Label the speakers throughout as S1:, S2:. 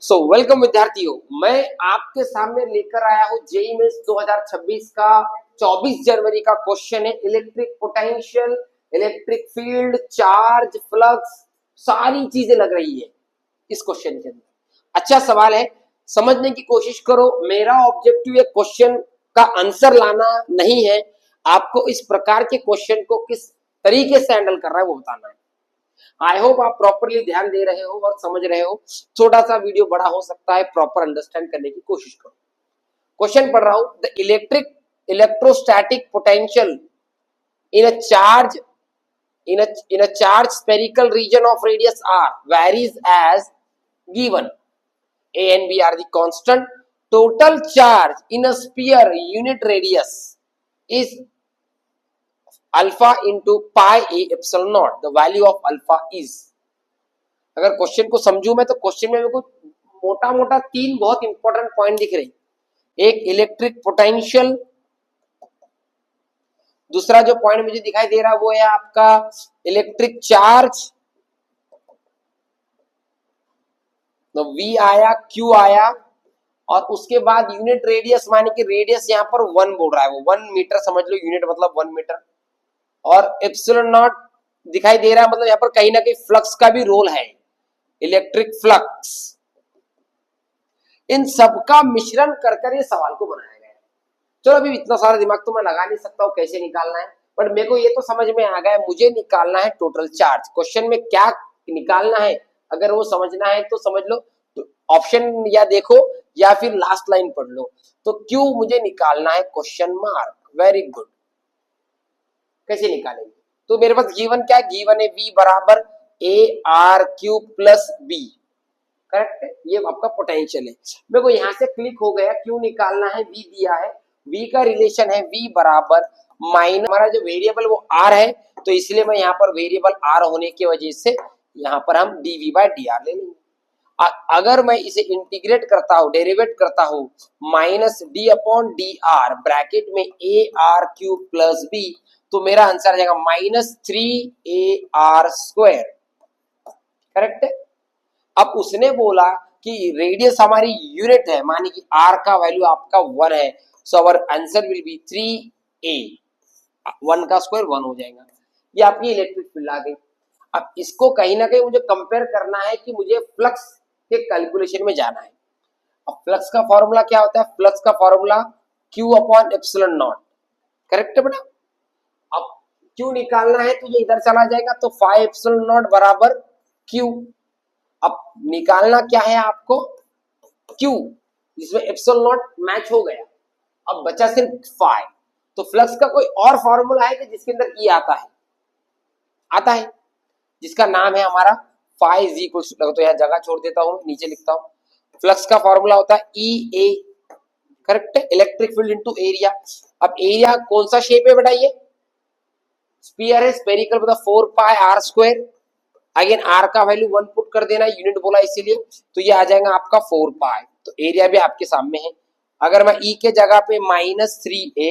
S1: So welcome विद्यार्थियों, मैं आपके सामने लेकर आया हूं जेईई मेंस 2026 का 24 जनवरी का क्वेश्चन है। Electric potential, electric field, charge, flux, सारी चीजें लग रही है इस क्वेश्चन के अंदर। अच्छा सवाल है, समझने की कोशिश करो। मेरा ऑब्जेक्टिव ये क्वेश्चन का आंसर लाना नहीं है, आपको इस प्रकार के क्वेश्चन को किस तरीके से हैंडल करना है वो बताना है। आई होप आप प्रॉपरली ध्यान दे रहे हो और समझ रहे हो। छोटा सा वीडियो बड़ा हो सकता है, प्रॉपर अंडरस्टैंड करने की कोशिश करो। क्वेश्चन पढ़ रहा हूं। The electrostatic potential in a charge in a charged spherical region of radius r varies as given. A and B are the constant. Total charge in a sphere unit radius is alpha into pi a epsilon naught. The value of alpha is. अगर question को समझूं मैं तो question में मेरे को मोटा मोटा तीन बहुत इंपॉर्टेंट पॉइंट दिख रहे। एक इलेक्ट्रिक पोटेंशियल, दूसरा जो पॉइंट मुझे दिखाई दे रहा है वो है आपका इलेक्ट्रिक चार्ज, तो V आया, Q आया, और उसके बाद यूनिट रेडियस, माने कि रेडियस यहाँ पर 1 बोल रहा है, वो 1 मीटर समझ लो, यूनिट मतलब 1 मीटर, और एप्सिलॉन नॉट दिखाई दे रहा है, मतलब यहाँ पर कहीं ना कहीं फ्लक्स का भी रोल है, इलेक्ट्रिक फ्लक्स। इन सबका मिश्रण कर ये सवाल को बनाया गया है। चलो अभी इतना सारा दिमाग तो मैं लगा नहीं सकता हूँ कैसे निकालना है, बट मेरे को ये तो समझ में आ गया है, मुझे निकालना है टोटल चार्ज। क्वेश्चन में क्या निकालना है अगर वो समझना है तो समझ लो, तो ऑप्शन या देखो या फिर लास्ट लाइन पढ़ लो। तो क्यों मुझे निकालना है, क्वेश्चन मार्क। Very good. कैसे निकालेंगे, तो मेरे पास गिवन क्या है, गिवन है V बराबर ARQ प्लस B, करेक्ट है। ये आपका पोटेंशियल है। मेरे को यहाँ से क्लिक हो गया, क्यों निकालना है, V दिया है, V का रिलेशन है V बराबर माइनस, हमारा जो वेरिएबल वो R है, तो इसलिए मैं यहाँ पर वेरिएबल R होने की वजह से यहाँ पर हम dV बाय dr ले लेंगे। अगर मैं इसे इंटीग्रेट करता हूँ, डेरिवेट करता हूँ, minus d upon D R bracket में ARQ प्लस B, तो मेरा आंसर आ जाएगा माइनस 3AR स्क्वायर, करेक्ट है। अब उसने बोला कि रेडियस हमारी यूनिट है, माने कि R का वैल्यू आपका 1 है, so our answer will be 3A, 1 का स्क्वायर 1 हो जाएगा। ये आपकी इलेक्ट्रिक फील्ड आ गई। अब इसको कहीं ना कहीं मुझे कंपेयर करना है कि मुझे फ्लक्स के कैलकुलेशन में जाना है। अब फ्लक्स का फॉर्मूला क्या होता है, फ्लक्स का formula Q upon epsilon not, correct है बेटा। अब Q निकालना है तो ये इधर चला जाएगा, तो 5 एप्सिलॉन नॉट बराबर Q। अब निकालना क्या है आपको, Q, जिसमें एप्सिलॉन नॉट मैच हो गया, अब बचा सिर्फ 5। तो फ्लक्स का कोई और फॉर्मूला है कि जिसके अंदर E आता है, जिसका नाम है हमारा फाई इज इक्वल टू, तो यहाँ जगह छोड़ देता हूँ, नीचे लिखता हूँ। फ्लक्स का फॉर्मूला होता है EA, करेक्ट है, इलेक्ट्रिक फील्ड इनटू एरिया। अब एरिया कौन सा शेप है बेटा, ये स्फीयर है, स्फेरिकल, मतलब 4 पाई R स्क्वायर। अगेन R का वैल्यू 1 पुट कर देना, यूनिट बोला इसीलिए, तो ये आ जाएगा आपका 4 पाई। तो एरिया भी आपके सामने है। अगर मैं E के जगह पे माइनस 3A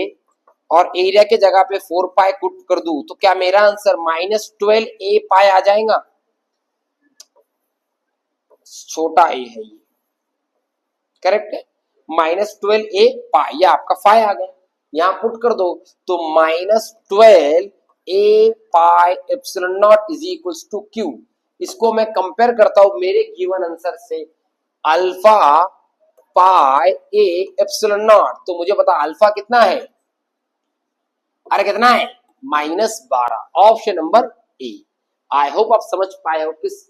S1: और एरिया के जगह पे 4 पाई पुट कर दूं, तो क्या मेरा आंसर माइनस 12A पाई आ जाएगा। छोटा a है ये, करेक्ट है, माइनस 12A पाई, ये आपका 5 आ गया। यहां पुट कर दो तो minus 12A pi epsilon not is equals to Q। इसको मैं कंपेयर करता हूं मेरे गिवन आंसर से, alpha pi A epsilon not, तो मुझे पता अल्फा कितना है, अरे कितना है, -12, option number A. I hope आप समझ पाए हो किस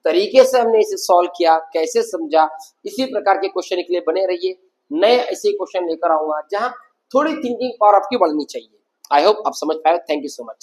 S1: तरीके से हमने इसे सॉल्व किया, कैसे समझा। इसी प्रकार के क्वेश्चन के लिए बने रहिए, नए ऐसे क्वेश्चन लेकर आऊंगा जहां थोड़ी थिंकिंग पावर आपकी बढ़नी चाहिए। आई होप आप समझ पाए। Thank you so much.